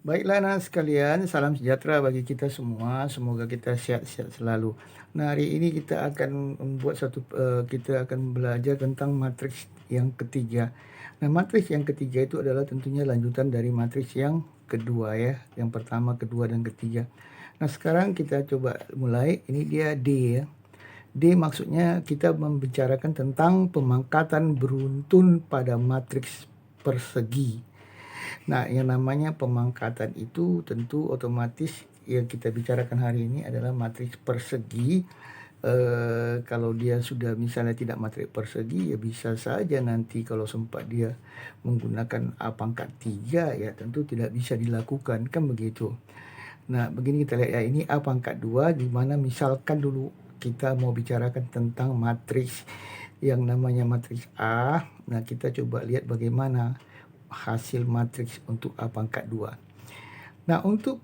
Baiklah anak sekalian, salam sejahtera bagi kita semua. Semoga kita sehat-sehat selalu. Nah, hari ini kita akan kita akan belajar tentang matriks yang ketiga. Nah, matriks yang ketiga itu adalah tentunya lanjutan dari matriks yang kedua ya. Yang pertama, kedua, dan ketiga. Nah, sekarang kita coba mulai. Ini dia D ya. D maksudnya kita membicarakan tentang pemangkatan beruntun pada matriks persegi. Nah, yang namanya pemangkatan itu tentu otomatis yang kita bicarakan hari ini adalah matriks persegi. Kalau dia sudah misalnya tidak matriks persegi, ya bisa saja nanti kalau sempat dia menggunakan A pangkat 3, ya tentu tidak bisa dilakukan, kan begitu. Nah, begini kita lihat ya, ini A pangkat 2, di mana misalkan dulu kita mau bicarakan tentang matriks yang namanya matriks A. Nah, kita coba lihat bagaimana hasil matriks untuk A pangkat 2. Nah, untuk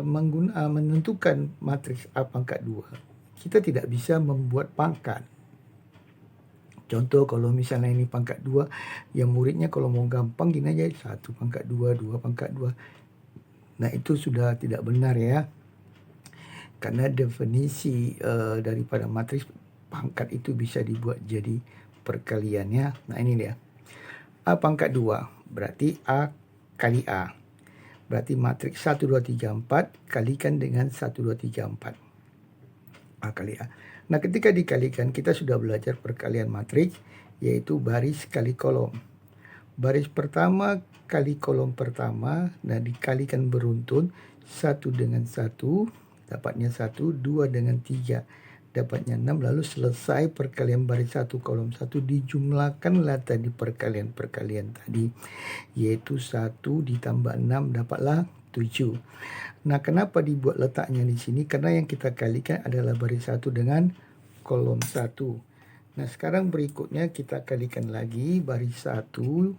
menentukan matriks A pangkat 2, kita tidak bisa membuat pangkat. Contoh kalau misalnya ini pangkat 2, yang muridnya kalau mau gampang gini aja, 1 pangkat 2, 2 pangkat 2. Nah, itu sudah tidak benar ya. Karena definisi daripada matriks pangkat itu bisa dibuat jadi perkaliannya. Nah, ini dia. A pangkat 2 berarti A kali A. Berarti matriks 1, 2, 3, 4 kalikan dengan 1, 2, 3, 4. A kali A. Nah, ketika dikalikan kita sudah belajar perkalian matriks, yaitu baris kali kolom. Baris pertama kali kolom pertama, nah dikalikan beruntun, 1 dengan 1 dapatnya 1, 2 dengan 3 dapatnya 6, lalu selesai perkalian baris 1 kolom 1, dijumlahkanlah tadi perkalian tadi, yaitu 1 ditambah 6 dapatlah 7. Nah, kenapa dibuat letaknya di sini? Karena yang kita kalikan adalah baris 1 dengan kolom 1. Nah, sekarang berikutnya kita kalikan lagi baris 1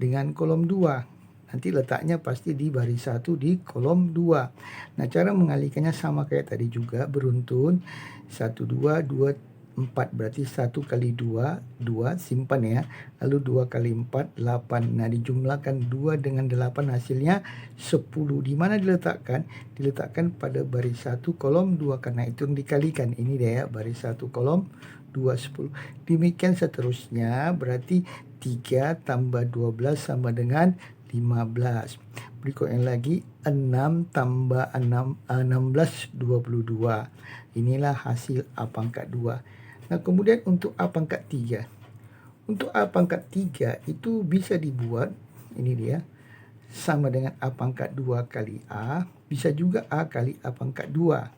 dengan kolom 2. Nanti letaknya pasti di baris 1 di kolom 2. Nah, cara mengalikannya sama kayak tadi juga, beruntun. 1, 2, 2, 4. Berarti 1 kali 2, 2, simpan ya. Lalu 2 kali 4, 8. Nah, dijumlahkan 2 dengan 8 hasilnya 10. Di mana diletakkan? Diletakkan pada baris 1 kolom 2. Karena itu yang dikalikan. Ini dia ya, baris 1 kolom 2, 10. Demikian seterusnya, berarti 3 tambah 12 sama dengan 15. Berikutnya lagi 6 tambah 6, 16, 22. Inilah hasil A pangkat 2. Nah, kemudian untuk A pangkat 3. Untuk A pangkat 3 itu bisa dibuat, ini dia, sama dengan A pangkat 2 kali A, bisa juga A kali A pangkat 2.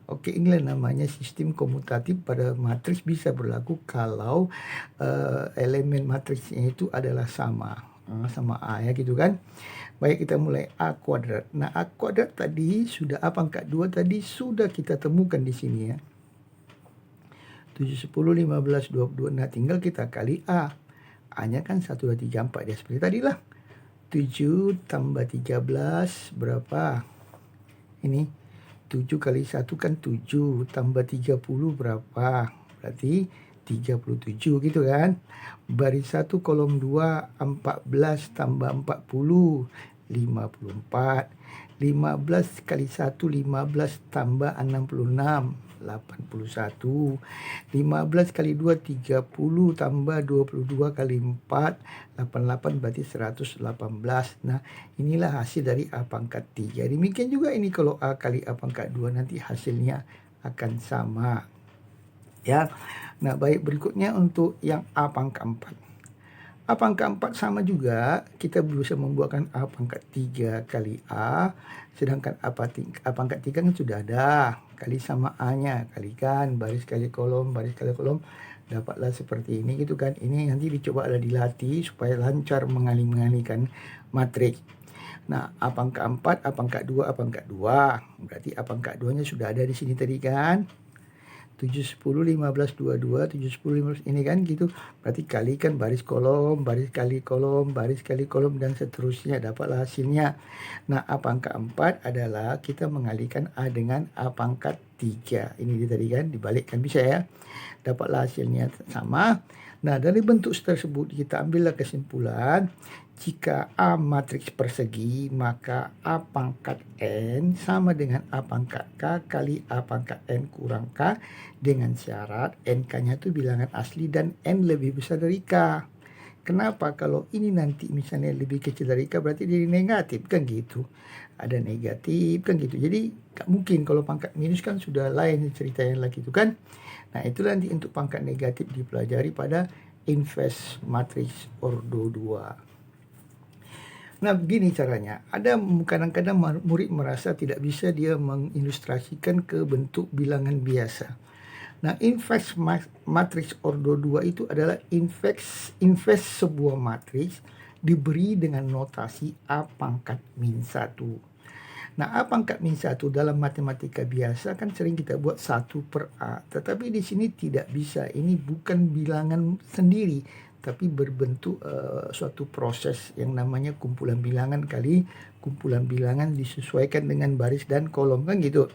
Oke, inilah namanya sistem komutatif pada matriks, bisa berlaku kalau elemen matriksnya itu adalah sama A ya gitu kan. Baik, kita mulai A kuadrat. Nah, A kuadrat tadi sudah, A pangkat 2 tadi sudah kita temukan di sini ya. 7, 10, 15, 22. Nah, tinggal kita kali A. A-nya kan 1, 2, 3, 4. Ya, seperti tadi lah. 7 tambah 13 berapa? Ini 7 kali 1 kan 7. Tambah 30 berapa? Berarti 37 gitu kan. Baris 1 kolom 2, 14 tambah 40, 54. 15 kali 1, 15 tambah 66, 81. 15 kali 2, 30 tambah 22 kali 4, 88, berarti 118. Nah, inilah hasil dari A pangkat 3. Demikian juga ini kalau A kali A pangkat 2, nanti hasilnya akan sama. Ya. Nah, baik, berikutnya untuk yang A pangkat 4. A pangkat 4 sama juga, kita berusaha membuatkan A pangkat 3 kali A, sedangkan A pangkat 3 kan sudah ada, kali sama A-nya, kalikan baris kali kolom, dapatlah seperti ini gitu kan. Ini nanti dicoba ada dilatih supaya lancar mengalihkan matriks. Nah, A pangkat 4, A pangkat 2, A pangkat 2, berarti A pangkat 2-nya sudah ada di sini tadi kan. 7, 10, 15, 22, 7, 10, 15, ini kan gitu. Berarti kalikan baris kolom, baris kali kolom, baris kali kolom, dan seterusnya, dapatlah hasilnya. Nah, A pangkat 4 adalah kita mengalihkan A dengan A pangkat 3. Ini dia tadi kan, dibalikkan bisa ya. Dapatlah hasilnya sama. Nah, dari bentuk tersebut kita ambillah kesimpulan. Jika A matriks persegi, maka A pangkat N sama dengan A pangkat K kali A pangkat N kurang K, dengan syarat NK-nya itu bilangan asli dan N lebih besar dari K. Kenapa? Kalau ini nanti misalnya lebih kecil dari K berarti jadi negatif, kan gitu. Ada negatif, kan gitu. Jadi gak mungkin, kalau pangkat minus kan sudah lain ceritanya lagi itu kan. Nah, itulah nanti untuk pangkat negatif dipelajari pada inverse matriks ordo 2. Nah, begini caranya. Ada kadang-kadang murid merasa tidak bisa dia mengilustrasikan ke bentuk bilangan biasa. Nah, inverse matriks ordo 2 itu adalah inverse sebuah matriks diberi dengan notasi A pangkat min 1. Nah, A pangkat min 1 dalam matematika biasa kan sering kita buat 1 per A. Tetapi di sini tidak bisa. Ini bukan bilangan sendiri, tapi berbentuk suatu proses yang namanya kumpulan bilangan kali kumpulan bilangan disesuaikan dengan baris dan kolom, kan gitu.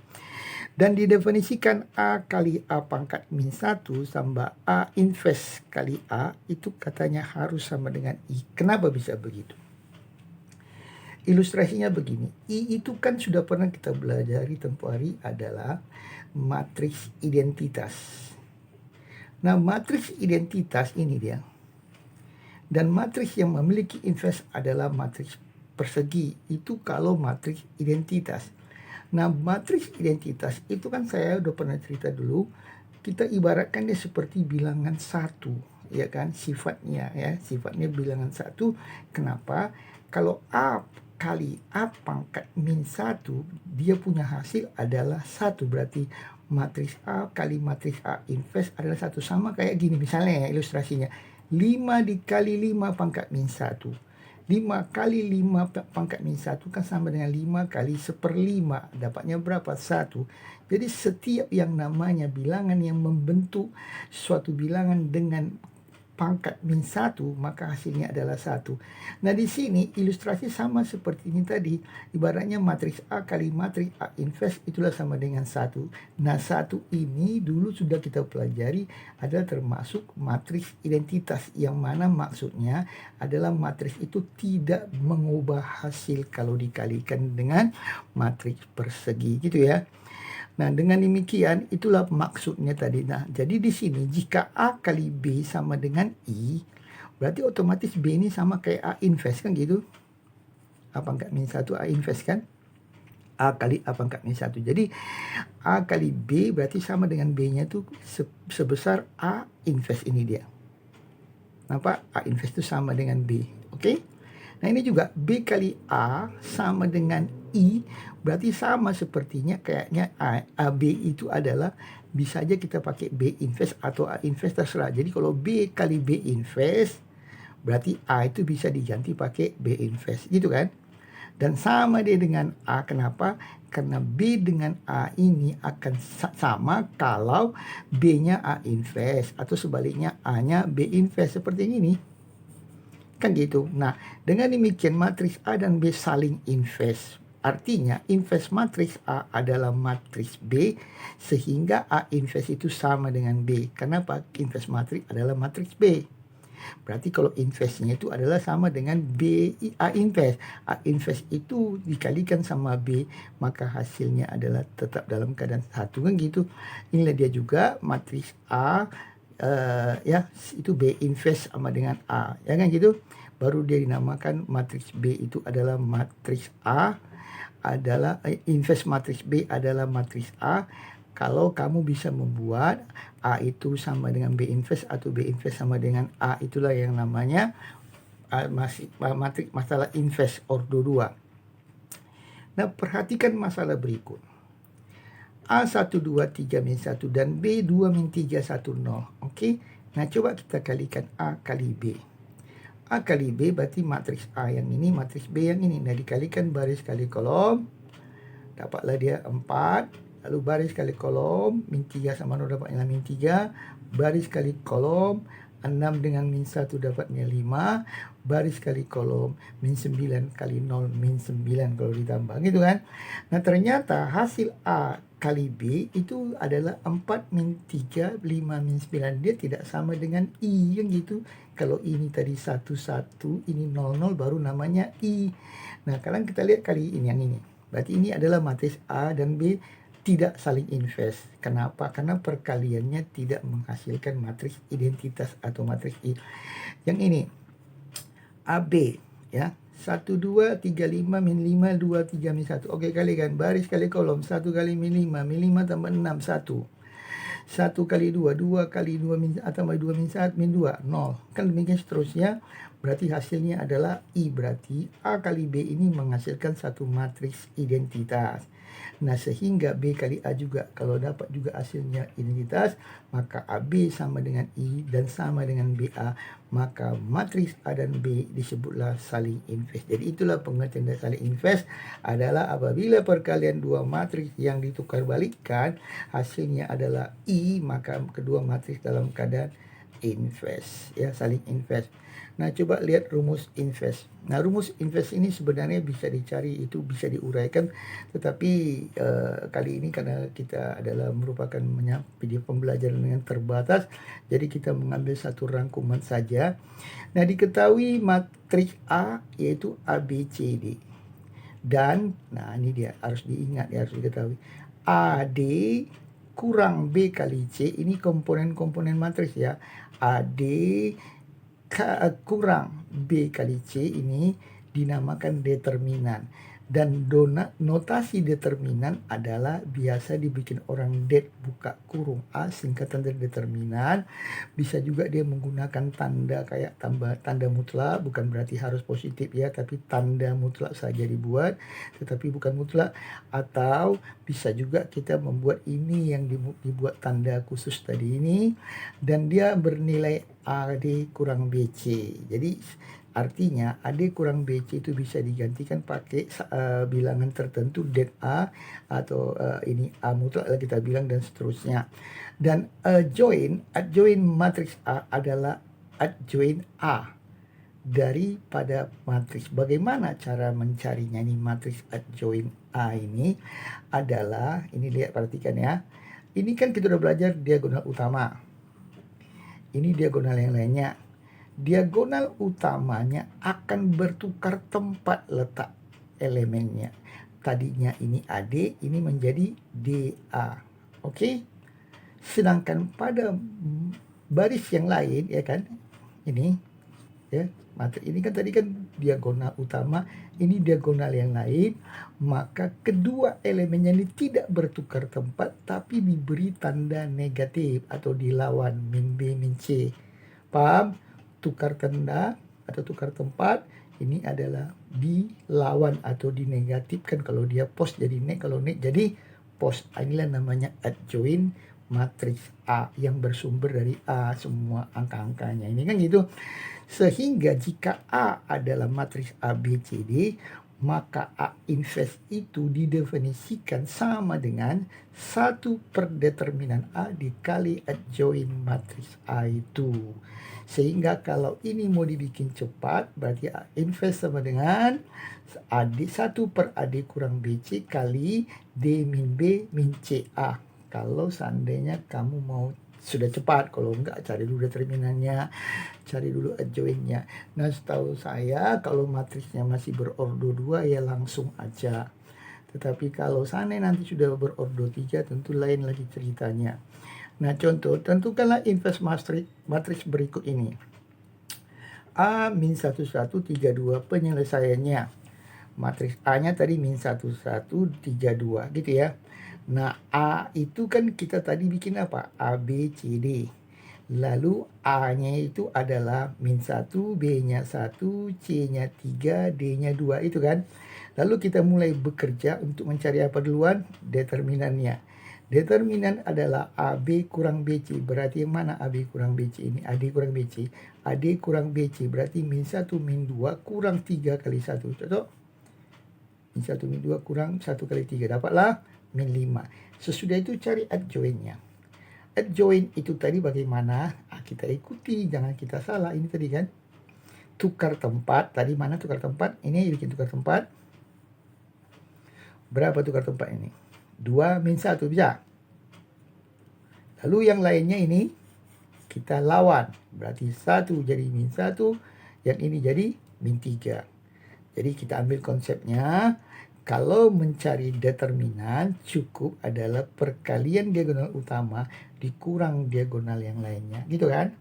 Dan didefinisikan A kali A pangkat min 1 tambah A inverse kali A itu katanya harus sama dengan I. Kenapa bisa begitu? Ilustrasinya begini, I itu kan sudah pernah kita pelajari tempoh hari adalah matriks identitas. Nah, matriks identitas ini dia. Dan matriks yang memiliki inverse adalah matriks persegi. Itu kalau matriks identitas. Nah, matriks identitas itu kan saya udah pernah cerita dulu. Kita ibaratkan dia seperti bilangan 1, ya kan, sifatnya ya. Sifatnya bilangan 1. Kenapa? Kalau A kali A pangkat min 1, dia punya hasil adalah 1. Berarti matriks A kali matriks A inverse adalah 1. Sama kayak gini misalnya ya ilustrasinya. 5 dikali 5 pangkat min 1. 5 kali 5 pangkat min 1 kan sama dengan 5 kali 1/5. Dapatnya berapa? 1. Jadi setiap yang namanya bilangan yang membentuk suatu bilangan dengan pangkat min 1, maka hasilnya adalah 1. Nah, di sini ilustrasi sama seperti ini tadi. Ibaratnya matriks A kali matriks A inverse itulah sama dengan 1. Nah, 1 ini dulu sudah kita pelajari adalah termasuk matriks identitas, yang mana maksudnya adalah matriks itu tidak mengubah hasil kalau dikalikan dengan matriks persegi, gitu ya. Nah, dengan demikian itulah maksudnya tadi. Nah, jadi di sini jika A kali B sama dengan I, berarti otomatis B ini sama kayak A inverse, kan gitu. A pangkat min 1 A inverse kan. A kali A pangkat min 1. Jadi A kali B berarti sama dengan B-nya itu sebesar A inverse ini dia. Nampak? A inverse itu sama dengan B. Oke? Nah, ini juga B kali A sama dengan I, berarti sama sepertinya kayaknya B itu adalah bisa aja kita pakai B inverse atau A inverse, terserah. Jadi kalau B kali B inverse, berarti A itu bisa diganti pakai B inverse, gitu kan. Dan sama dia dengan A, kenapa? Karena B dengan A ini akan sama kalau B-nya A inverse, atau sebaliknya A-nya B inverse, seperti ini. Kan gitu. Nah, dengan demikian matriks A dan B saling inverse. Artinya inverse matriks A adalah matriks B, sehingga A inverse itu sama dengan B. Kenapa? Inverse matriks adalah matriks B. Berarti kalau inverse-nya itu adalah sama dengan B A inverse. A inverse itu dikalikan sama B, maka hasilnya adalah tetap dalam keadaan 1, kan gitu. Inilah dia juga matriks A ya, itu B inverse sama dengan A, ya kan gitu. Baru dia dinamakan matriks B itu adalah matriks A, adalah inverse matriks B adalah matriks A. Kalau kamu bisa membuat A itu sama dengan B inverse atau B inverse sama dengan A, itulah yang namanya matriks masalah inverse ordo 2. Nah, perhatikan masalah berikut. A 1, 2, 3 min 1 dan B 2 min 3, 1, 0. Oke. Nah, coba kita kalikan A kali B. A kali B berarti matriks A yang ini, matriks B yang ini. Nah, dikalikan baris kali kolom, dapatlah dia 4. Lalu baris kali kolom, min 3 sama 0 dapatnya min 3. Baris kali kolom, 6 dengan min 1 dapatnya 5. Baris kali kolom, min 9 kali 0 min 9 kalau ditambah, gitu kan. Nah, ternyata hasil A kali B itu adalah 4 min 3, 5 min 9. Dia tidak sama dengan I, yang gitu. Kalau ini tadi 1, 1, ini 0, 0, baru namanya I. Nah, kalian kita lihat kali ini yang ini. Berarti ini adalah matris A dan B tidak saling invers. Kenapa? Karena perkaliannya tidak menghasilkan matris identitas atau matris I. Yang ini, AB, ya. 1, 2, 3, 5, min 5, 2, 3, min 1. Oke, kalikan baris kali kolom. 1 kali min 5 tambah 6, 1. 1 kali 2, 2 kali 2 min, tambah 2 min 1, min 2, 0. Kan demikian seterusnya. Berarti hasilnya adalah I. Berarti A kali B ini menghasilkan satu matriks identitas. Nah, sehingga B kali A juga, kalau dapat juga hasilnya identitas, maka AB sama dengan I dan sama dengan BA, maka matriks A dan B disebutlah saling invers. Jadi itulah pengertian dari saling invers adalah apabila perkalian dua matriks yang ditukar balikkan, hasilnya adalah I, maka kedua matriks dalam keadaan invers, ya, saling invers. Nah, coba lihat rumus invers. Nah, rumus invers ini sebenarnya bisa dicari, itu bisa diuraikan, tetapi kali ini karena kita adalah merupakan video pembelajaran dengan terbatas, jadi kita mengambil satu rangkuman saja. Nah, diketahui matriks A yaitu ABCD. Dan, nah ini dia, harus diingat, ya, harus diketahui. AD kurang B kali C, ini komponen-komponen matriks, ya. AD kurang B kali C ini dinamakan determinan. Dan notasi determinan adalah biasa dibikin orang det buka kurung A, singkatan dari determinan. Bisa juga dia menggunakan tanda kayak tanda mutlak, bukan berarti harus positif, ya, tapi tanda mutlak saja dibuat, tetapi bukan mutlak. Atau bisa juga kita membuat ini yang dibuat tanda khusus tadi ini, dan dia bernilai AD kurang BC. Jadi artinya AD kurang BC itu bisa digantikan pakai bilangan tertentu, det A, atau ini A mutlak kita bilang, dan seterusnya. Dan adjoint matriks A adalah adjoint A daripada matriks. Bagaimana cara mencarinya? Ini matriks adjoint A ini adalah, ini lihat, perhatikan, ya. Ini kan kita udah belajar diagonal utama. Ini diagonal yang lainnya. Diagonal utamanya akan bertukar tempat letak elemennya. Tadinya ini AD, ini menjadi DA. Oke? Sedangkan pada baris yang lain, ya kan, ini, ya, matrik ini kan tadi kan diagonal utama, ini diagonal yang lain, maka kedua elemennya ini tidak bertukar tempat, tapi diberi tanda negatif atau dilawan, min B, min C. Paham? Tukar tanda atau tukar tempat ini adalah dilawan atau dinegatifkan. Kalau dia pos jadi neg, kalau neg jadi pos. Inilah namanya adjoint matriks A yang bersumber dari A semua angka-angkanya. Ini kan gitu. Sehingga jika A adalah matriks ABCD, maka A invers itu didefinisikan sama dengan 1 per determinan A dikali adjoint matriks A itu. Sehingga kalau ini mau dibikin cepat, berarti A invers sama dengan AD 1 per AD kurang BC kali D min B min CA. Kalau seandainya kamu mau sudah cepat, kalau enggak cari dulu determinannya, cari dulu adjointnya. Nah, setahu saya kalau matriksnya masih berordo 2 ya langsung aja. Tetapi kalau seandainya nanti sudah berordo 3 tentu lain lagi ceritanya. Nah, contoh, tentukanlah invers matriks berikut ini. A min 1, 1, 3, 2. Penyelesaiannya. Matriks A-nya tadi min 1, 1, 3, 2. Gitu, ya. Nah, A itu kan kita tadi bikin apa? A, B, C, D. Lalu A-nya itu adalah min 1, B-nya 1, C-nya 3, D-nya 2. Itu kan. Lalu kita mulai bekerja untuk mencari apa duluan? Determinannya. Determinan adalah AB kurang BC. Berarti yang mana AB kurang BC ini? AD kurang BC. AD kurang BC berarti min 1 min 2 kurang 3 kali 1. Cocok? Min 1 min 2 kurang 1 kali 3. Dapatlah min 5. Sesudah itu cari adjointnya. Adjoint itu tadi bagaimana? Kita ikuti, jangan kita salah. Ini tadi kan tukar tempat. Tadi mana tukar tempat? Ini bikin tukar tempat. Berapa tukar tempat ini? 2 min 1, bisa. Lalu yang lainnya ini kita lawan. Berarti 1 jadi min 1, yang ini jadi min 3. Jadi kita ambil konsepnya, kalau mencari determinan cukup adalah perkalian diagonal utama dikurang diagonal yang lainnya, gitu kan?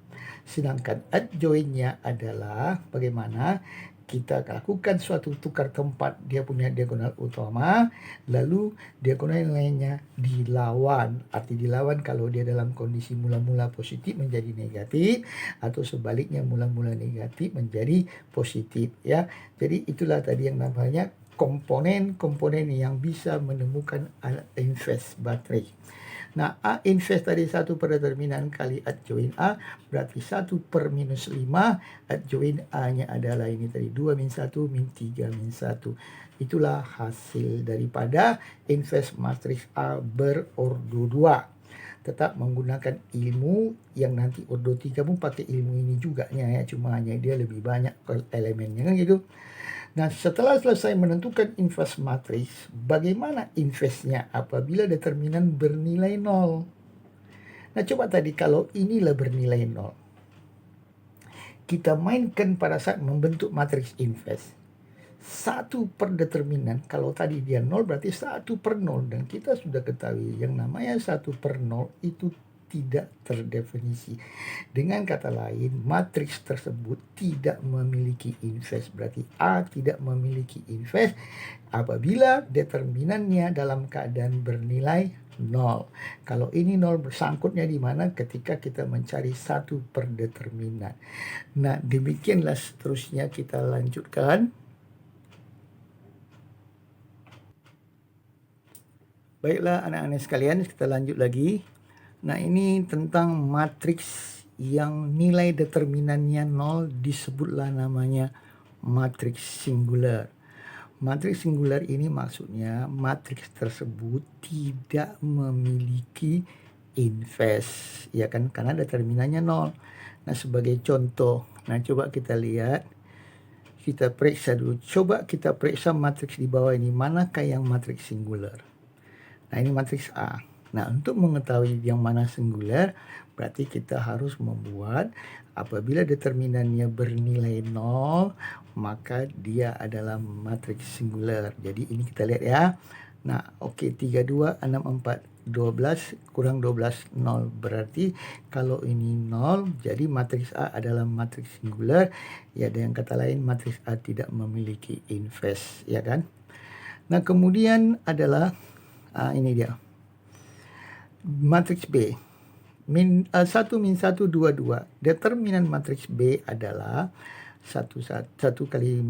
Sedangkan adjoinnya adalah bagaimana kita lakukan suatu tukar tempat dia punya diagonal utama, lalu diagonal yang lainnya dilawan. Arti dilawan kalau dia dalam kondisi mula-mula positif menjadi negatif, atau sebaliknya mula-mula negatif menjadi positif, ya. Jadi itulah tadi yang namanya komponen-komponen yang bisa menemukan inverse matrix. Nah, A inverse tadi 1 per determinan kali adjoin A, berarti 1 per minus 5, adjoin A-nya adalah ini tadi, 2 min 1, min 3, min 1. Itulah hasil daripada inverse matriks A berordo 2. Tetap menggunakan ilmu yang nanti ordo 3 pun pakai ilmu ini juga ya, cuma hanya dia lebih banyak elemennya kan gitu. Nah, setelah selesai menentukan inverse matriks, bagaimana inverse-nya apabila determinan bernilai 0? Nah, coba tadi kalau inilah bernilai 0. Kita mainkan pada saat membentuk matriks inverse. 1 per determinan, kalau tadi dia 0 berarti 1 per 0. Dan kita sudah ketahui yang namanya 1 per 0 itu tidak terdefinisi. Dengan kata lain, matriks tersebut tidak memiliki inverse. Berarti A tidak memiliki inverse apabila determinannya dalam keadaan bernilai 0. Kalau ini 0 bersangkutnya di mana? Ketika kita mencari 1 per determinan. Nah, demikianlah seterusnya kita lanjutkan. Baiklah anak-anak sekalian, kita lanjut lagi. Nah, ini tentang matriks yang nilai determinannya 0, disebutlah namanya matriks singular. Matriks singular ini maksudnya matriks tersebut tidak memiliki inverse, ya kan, karena determinannya 0. Nah, sebagai contoh, nah coba kita lihat, kita periksa dulu. Coba kita periksa matriks di bawah ini, manakah yang matriks singular? Nah, ini matriks A. Nah, untuk mengetahui yang mana singular, berarti kita harus membuat apabila determinannya bernilai 0, maka dia adalah matriks singular. Jadi ini kita lihat ya. Nah, oke, 32, 64, 12 kurang 12, 0. Berarti kalau ini 0, jadi matriks A adalah matriks singular. Ya, dengan kata lain matriks A tidak memiliki inverse, ya kan? Nah, kemudian adalah ini dia. Matriks B. 1 min 1, 2, 2. Determinan matriks B adalah 1 kali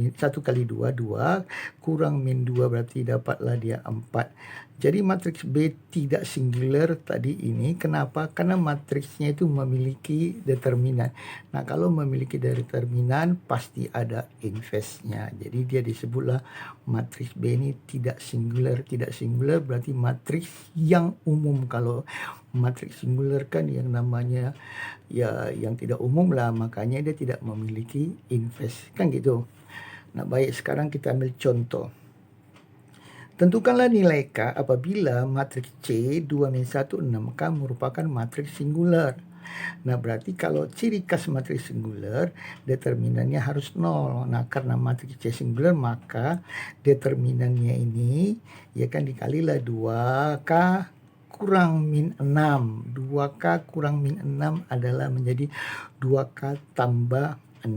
2, 2. Kurang min 2 berarti dapatlah dia 4. Jadi matriks B tidak singular tadi ini. Kenapa? Karena matriksnya itu memiliki determinan. Nah, kalau memiliki determinan pasti ada inverse-nya. Jadi dia disebutlah matriks B ini tidak singular. Tidak singular berarti matriks yang umum. Kalau matriks singular kan yang namanya ya yang tidak umum lah, makanya dia tidak memiliki inverse kan gitu. Nah, baik, sekarang kita ambil contoh. Tentukanlah nilai K apabila matriks C 2 min 1, 6K merupakan matriks singular. Nah, berarti kalau ciri khas matriks singular, determinannya harus 0. Nah, karena matriks C singular, maka determinannya ini ya kan dikalilah 2K kurang min 6. 2K kurang min 6 adalah menjadi 2K tambah 6.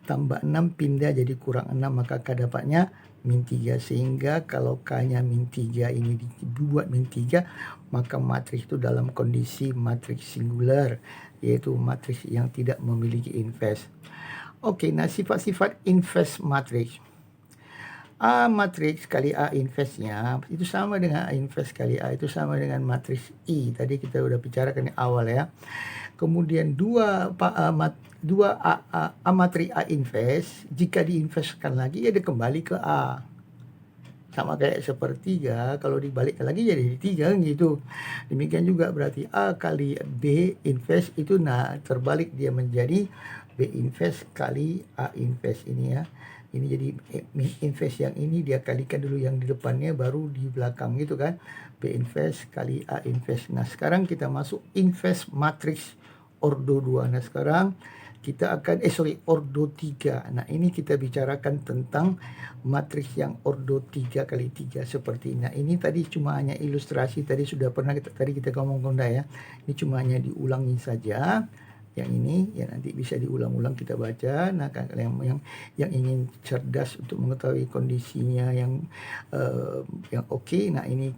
Tambah 6 pindah jadi kurang 6, maka K dapatnya min 3. Sehingga kalau K-nya min 3 ini dibuat min 3, maka matriks itu dalam kondisi matriks singular, yaitu matriks yang tidak memiliki inverse. Oke, nah sifat-sifat inverse matriks. A matriks kali A inverse-nya itu sama dengan A inverse kali A, itu sama dengan matriks I. Tadi kita udah bicarakan di awal ya. Kemudian A matriks A inverse, jika diinversekan lagi ya dia kembali ke A. Sama kayak sepertiga, kalau dibalikkan lagi jadi 3 gitu. Demikian juga berarti A kali B inverse itu terbalik dia menjadi B inverse kali A inverse ini ya. Ini jadi invest yang ini dia kalikan dulu yang di depannya baru di belakang gitu kan. B invest kali A invest. Nah sekarang kita masuk invest matrix ordo 2. Nah sekarang kita akan ordo 3. Nah ini kita bicarakan tentang matriks yang ordo 3 kali 3 seperti ini. Nah ini tadi cuma hanya ilustrasi, tadi sudah pernah tadi kita ngomong ya. Ini cuma hanya diulangi saja. Yang ini ya nanti bisa diulang-ulang kita baca. Nah yang ingin cerdas untuk mengetahui kondisinya yang oke, nah ini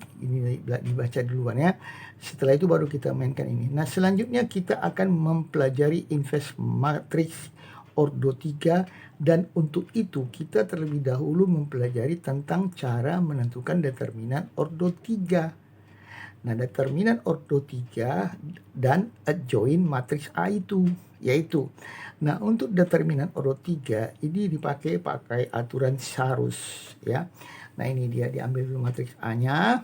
dibaca duluan ya. Setelah itu baru kita mainkan ini. Nah selanjutnya kita akan mempelajari invest matrix ordo 3, dan untuk itu kita terlebih dahulu mempelajari tentang cara menentukan determinan ordo 3. Nah, determinan ordo 3 dan adjoint matriks A itu, yaitu. Nah, untuk determinan ordo 3 ini dipakai aturan Sarus ya. Nah, ini dia diambil dulu matriks A-nya.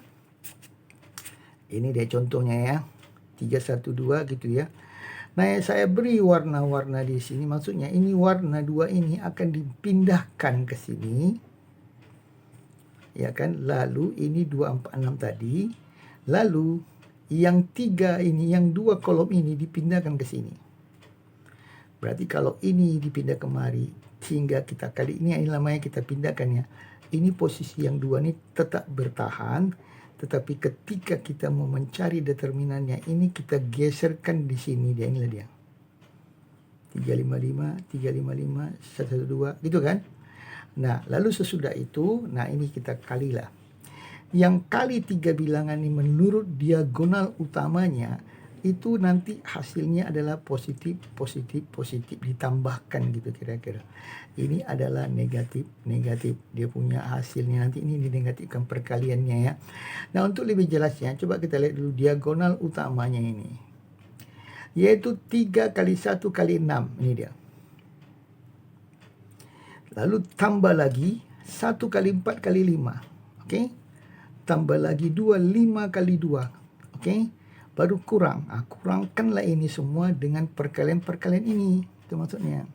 Ini dia contohnya ya. 3 1 2 gitu ya. Nah, saya beri warna-warna di sini, maksudnya ini warna 2 ini akan dipindahkan ke sini. Ya kan? Lalu ini 2 4 6 tadi. Lalu yang 3 ini, yang 2 kolom ini dipindahkan ke sini. Berarti kalau ini dipindah kemari, sehingga kita kali ini namanya kita pindahkan ya. Ini posisi yang 2 ini tetap bertahan, tetapi ketika kita mau mencari determinannya, ini kita geserkan di sini, dia inilah dia. 355, 355, 112 gitu kan. Nah, lalu sesudah itu, nah ini kita kalilah. Yang kali 3 bilangan ini menurut diagonal utamanya itu nanti hasilnya adalah positif, positif, positif, ditambahkan gitu kira-kira. Ini adalah negatif, negatif. Dia punya hasilnya nanti ini dinegatifkan perkaliannya ya. Nah, untuk lebih jelasnya coba kita lihat dulu diagonal utamanya ini. Yaitu 3 kali 1 kali 6. Ini dia. Lalu tambah lagi 1 kali 4 kali 5. Oke? Tambah lagi 2, 5 kali 2. Oke? Baru kurang. Kurangkanlah ini semua dengan perkalian-perkalian ini. Itu maksudnya.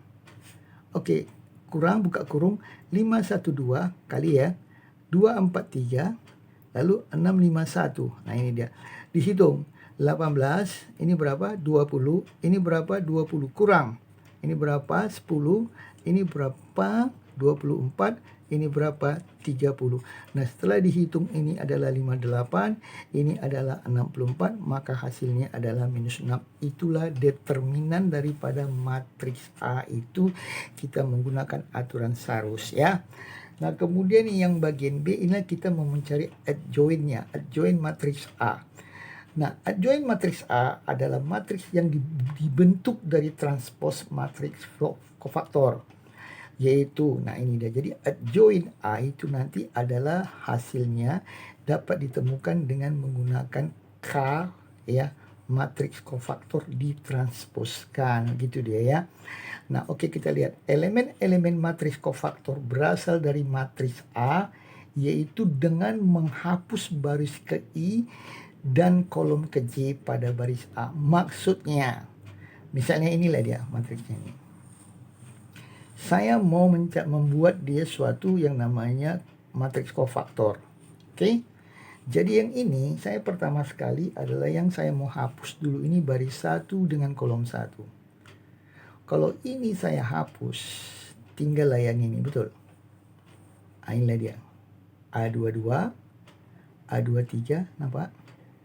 Oke. Kurang, buka kurung. 512 kali ya. 243. Lalu 651. Nah ini dia. Dihitung. 18. Ini berapa? 20. Ini berapa? 20. Kurang. Ini berapa? 10. Ini berapa? 24. Ini berapa? 30. Nah, setelah dihitung ini adalah 58, ini adalah 64, maka hasilnya adalah minus 6. Itulah determinan daripada matriks A itu, kita menggunakan aturan Sarus ya. Nah, kemudian yang bagian B ini kita mau mencari adjoint-nya, adjoint matriks A. Nah, adjoint matriks A adalah matriks yang dibentuk dari transpose matriks kofaktor. Yaitu, nah ini dia. Jadi adjoint A itu nanti adalah hasilnya dapat ditemukan dengan menggunakan K ya, matriks kofaktor ditransposkan gitu dia ya. Nah, oke, kita lihat elemen-elemen matriks kofaktor berasal dari matriks A, yaitu dengan menghapus baris ke I dan kolom ke J pada baris A. Maksudnya, misalnya inilah dia matriksnya ini. Saya mau membuat dia suatu yang namanya matriks kofaktor. Oke? Jadi yang ini saya pertama sekali adalah yang saya mau hapus dulu ini baris 1 dengan kolom 1. Kalau ini saya hapus, tinggal yang ini, betul. Inilah dia. A22, A23, nampak?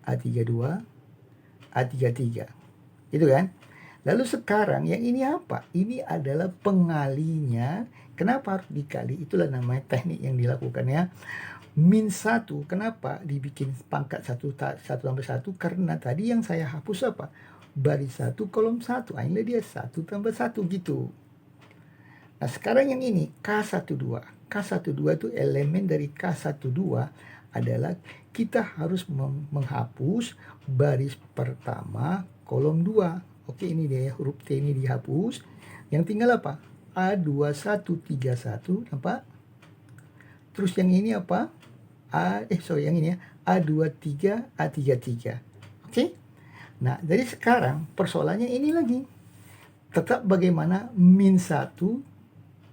A32, A33. Itu kan? Lalu sekarang yang ini apa? Ini adalah pengalinya. Kenapa harus dikali? Itulah namanya teknik yang dilakukan ya. Min 1, kenapa dibikin pangkat 1 tambah 1? Karena tadi yang saya hapus apa? Baris 1 kolom 1. Inilah dia 1 tambah 1 gitu. Nah sekarang yang ini K12. K12 itu elemen dari K12 adalah kita harus menghapus baris pertama kolom 2. Oke, ini dia huruf T ini dihapus. Yang tinggal apa? A2131, nampak? Terus yang ini apa? Yang ini ya. A23, A33. Oke? Nah, jadi sekarang persoalannya ini lagi. Tetap bagaimana min 1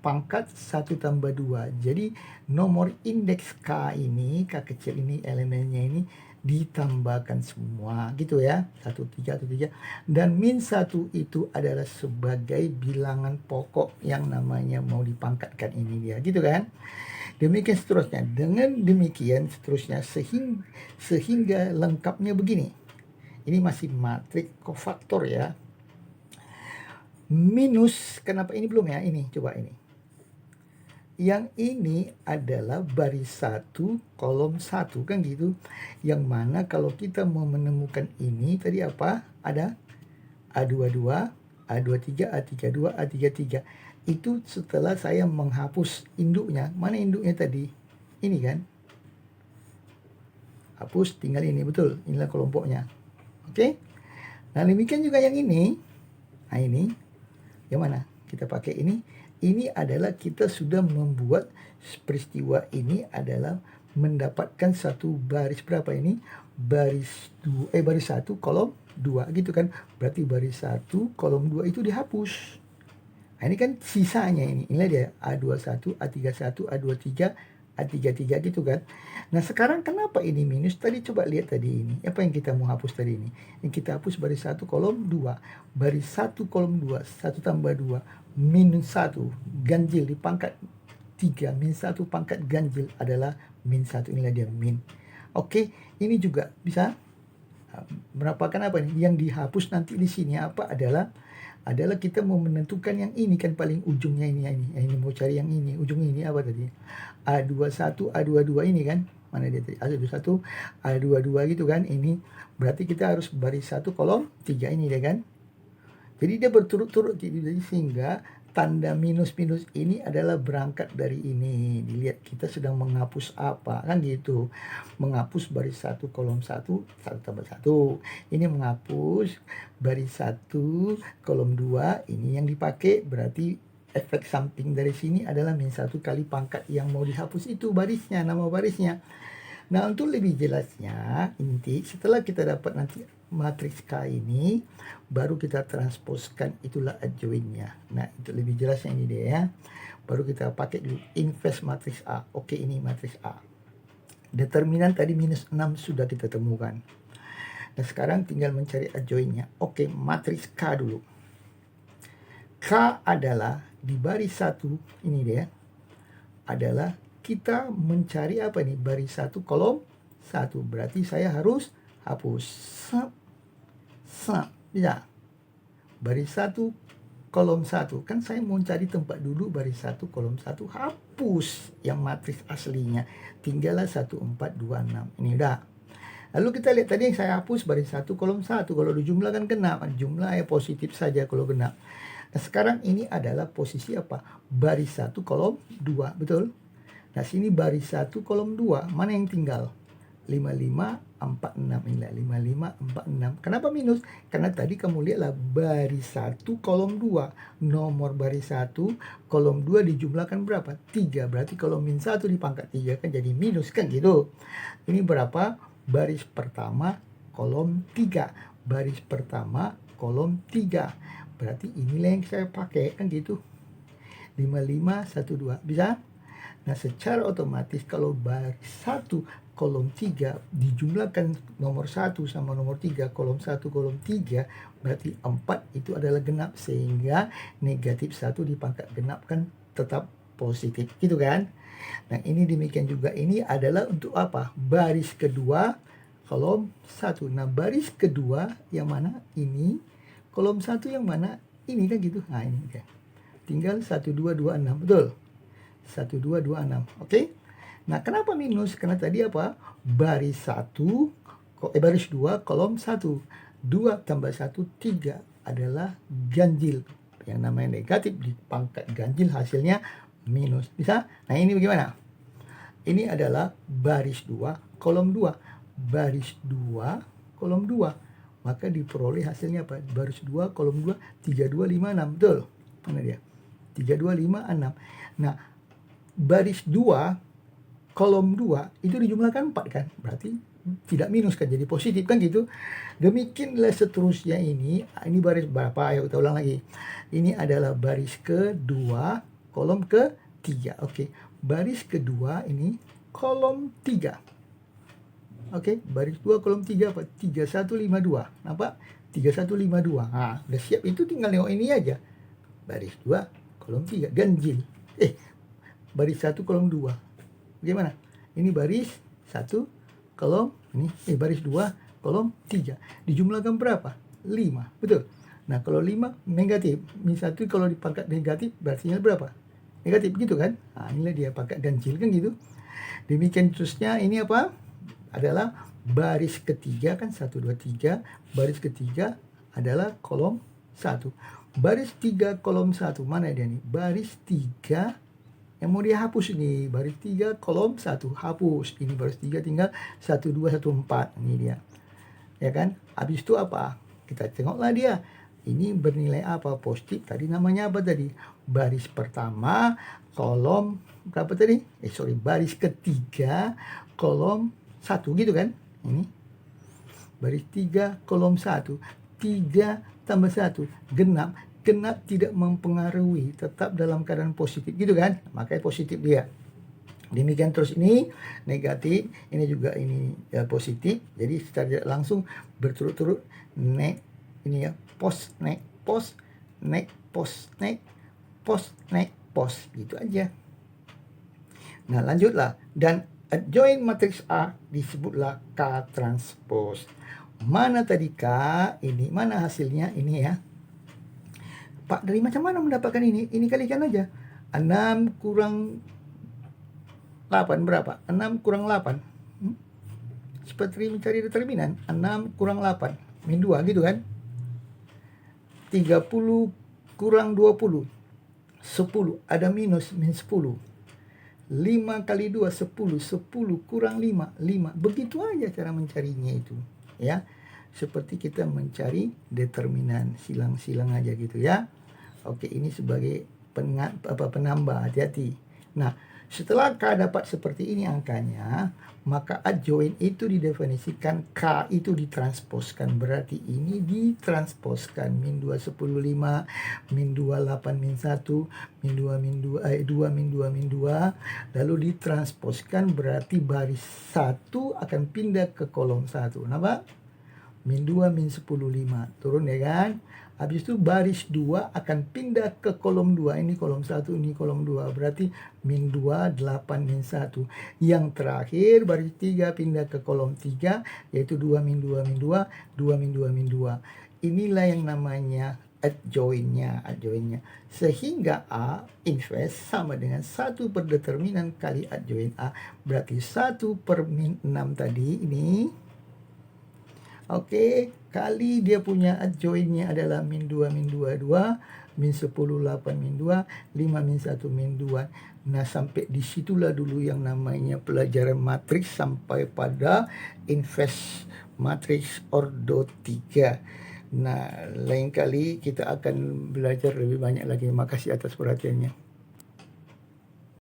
pangkat 1 tambah 2. Jadi nomor indeks K ini, K kecil ini, elemennya ini ditambahkan semua gitu ya. 1, 3, 1, 3. Dan min 1 itu adalah sebagai bilangan pokok yang namanya mau dipangkatkan ini dia gitu kan. Demikian seterusnya. Dengan demikian seterusnya sehingga lengkapnya begini. Ini masih matriks kofaktor ya. Minus, kenapa ini belum ya? Ini, coba ini. Yang ini adalah baris 1, kolom 1, kan gitu. Yang mana kalau kita mau menemukan ini, tadi apa? Ada A22, A23, A32, A33. Itu setelah saya menghapus induknya. Mana induknya tadi? Ini kan? Hapus, tinggal ini, betul. Inilah kelompoknya. Oke? Nah, demikian juga yang ini. Nah, ini. Yang mana? Kita pakai ini. Ini adalah kita sudah membuat peristiwa ini adalah mendapatkan satu baris berapa ini? Baris 1 kolom 2 gitu kan. Berarti baris 1 kolom 2 itu dihapus. Nah, ini kan sisanya ini. Inilah dia A21, A31, A23, A33 gitu kan. Nah, sekarang kenapa ini minus? Tadi coba lihat tadi ini. Apa yang kita mau hapus tadi ini? Yang kita hapus baris 1 kolom 2. Baris 1 kolom 2, 1 tambah 2, minus 1. Ganjil di pangkat 3. Min 1 pangkat ganjil adalah min 1. Inilah dia min. Oke, ini juga bisa merupakan apa nih? Yang dihapus nanti di sini apa adalah kita mau menentukan yang ini kan paling ujungnya ini mau cari yang ini, ujung ini apa tadi? A21, A22 ini kan, mana dia tadi? A21, A22 gitu kan, ini berarti kita harus baris 1 kolom 3 ini deh kan. Jadi dia berturut-turut sehingga tanda minus-minus ini adalah berangkat dari ini. Dilihat kita sedang menghapus apa kan gitu. Menghapus baris 1 kolom 1, 1 tambah 1. Ini menghapus baris 1 kolom 2. Ini yang dipakai berarti efek samping dari sini adalah min 1 kali pangkat yang mau dihapus itu barisnya, nama barisnya. Nah, untuk lebih jelasnya, inti setelah kita dapat nanti matriks K ini, baru kita transposkan itulah adjoinnya. Nah, itu lebih jelasnya ini deh ya. Baru kita pakai dulu inverse matriks A. Oke, ini matriks A. Determinan tadi minus 6 sudah kita temukan. Nah, sekarang tinggal mencari adjoinnya. Oke, matriks K dulu. K adalah di baris 1, ini deh ya, adalah kita mencari apa nih? Baris 1 kolom 1. Berarti saya harus hapus. Bisa. Baris 1 kolom 1. Kan saya mau cari tempat dulu baris 1 kolom 1. Hapus yang matriks aslinya. Tinggallah 1, 4, 2, 6. Ini udah. Lalu kita lihat tadi yang saya hapus baris 1 kolom 1. Kalau dijumlahkan genap. Jumlah ya positif saja kalau genap. Nah, sekarang ini adalah posisi apa? Baris 1 kolom 2. Betul? Nah, sini baris 1 kolom 2. Mana yang tinggal? 55, 46. Inilah 55, 46. Kenapa minus? Karena tadi kamu lihatlah baris 1 kolom 2. Nomor baris 1 kolom 2 dijumlahkan berapa? 3. Berarti kalau min 1 dipangkat 3 kan jadi minus kan gitu. Ini berapa? Baris pertama kolom 3. Baris pertama kolom 3. Berarti inilah yang saya pakai kan gitu. 55, 12. Bisa? Nah, secara otomatis kalau baris 1 kolom 3 dijumlahkan nomor 1 sama nomor 3, kolom 1 kolom 3, berarti 4 itu adalah genap, sehingga negatif 1 dipangkat genap kan tetap positif gitu kan. Nah, ini demikian juga, ini adalah untuk apa? Baris kedua kolom 1. Nah, baris kedua yang mana? Ini. Kolom 1 yang mana? Ini kan gitu. Nah, ini kan. Tinggal 1, 2, 2, 6. Betul? 1, 2, 2, 6. Oke? Nah, kenapa minus? Karena tadi apa? Baris 1, baris 2, kolom 1. 2 tambah 1, 3 adalah ganjil. Yang namanya negatif dipangkat ganjil hasilnya minus. Bisa? Nah, ini bagaimana? Ini adalah baris 2, kolom 2. Baris 2, kolom 2. Maka diperoleh hasilnya apa? Baris 2, kolom 2, 3, 2, 5, 6. Betul? Mana dia? 3, 2, 5, 6. Nah, baris 2, kolom 2 itu dijumlahkan 4 kan? Berarti tidak minus kan, jadi positif kan gitu. Demikianlah seterusnya ini. Ini baris berapa? Ayo kita ulang lagi. Ini adalah baris kedua, kolom ketiga. Oke, baris kedua ini kolom 3. Oke, baris 2 kolom 3 apa? 3152. Nampak? 3152. Nah, udah siap, itu tinggal nengok ini aja. Baris 2 kolom 3 ganjil. Baris 1 kolom 2. Bagaimana? Ini baris 1 kolom ini, baris 2 kolom 3. Dijumlahkan berapa? 5. Betul. Nah, kalau 5 negatif, min 1 kalau dipangkat negatif berarti berapa? Negatif gitu kan? Nah, inilah dia pangkat ganjil kan gitu. Demikian terusnya ini apa? Adalah baris ketiga kan 1 2 3. Baris ketiga adalah kolom 1. Baris 3 kolom 1. Mana dia nih? Baris 3 yang mau dia hapus ini. Baris 3 kolom 1 hapus. Ini baris 3 tinggal 1 2 1 4. Ini dia. Ya kan? Habis itu apa? Kita tengoklah dia. Ini bernilai apa? Positif. Tadi namanya apa tadi? Baris pertama kolom berapa tadi? Baris ketiga kolom 1 gitu kan? Ini baris 3 kolom 1. 3 tambah 1 genap. Genap tidak mempengaruhi, tetap dalam keadaan positif gitu kan? Makanya positif dia. Demikian terus ini negatif, ini juga ini ya, positif. Jadi secara langsung berturut-turut naik ini ya, pos naik pos naik pos naik pos naik pos gitu aja. Nah, lanjutlah. Dan adjoint matriks A disebutlah K transpose. Mana tadi K? Ini mana hasilnya? Ini ya. Pak, dari macam mana mendapatkan ini? Ini kalikan aja. 6 kurang 8 berapa? 6 kurang 8. Seperti mencari determinan. 6 kurang 8. Min 2 gitu kan? 30 kurang 20. 10. Ada minus, min 10. 5 kali 2, 10. 10 kurang 5, 5. Begitu aja cara mencarinya itu. Ya, seperti kita mencari determinan. Silang-silang aja gitu ya. Oke, ini sebagai penambah, hati-hati. Nah, setelah K dapat seperti ini angkanya, maka adjoint itu didefinisikan K itu ditransposkan. Berarti ini ditransposkan. Min 2, 10, 5, min 2, 8, min 1, min 2, min 2, 2, min 2, min 2. Lalu ditransposkan berarti baris 1 akan pindah ke kolom 1. Kenapa? Min 2, min 10, 5. Turun ya kan? Habis itu baris 2 akan pindah ke kolom 2. Ini kolom 1, ini kolom 2. Berarti min 2, 8, min 1. Yang terakhir baris 3 pindah ke kolom 3. Yaitu 2, min 2, min 2. 2, min 2, min 2. Inilah yang namanya adjointnya. Sehingga A inverse sama dengan 1 per determinan kali adjoint A. Berarti 1 per min 6 tadi ini. Oke, kali dia punya adjointnya adalah min 2, min 2, 2, min 10, 8, min 2, 5, min 1, min 2. Nah, sampai disitulah dulu yang namanya pelajaran matriks sampai pada inverse matriks ordo 3. Nah, lain kali kita akan belajar lebih banyak lagi. Makasih atas perhatiannya.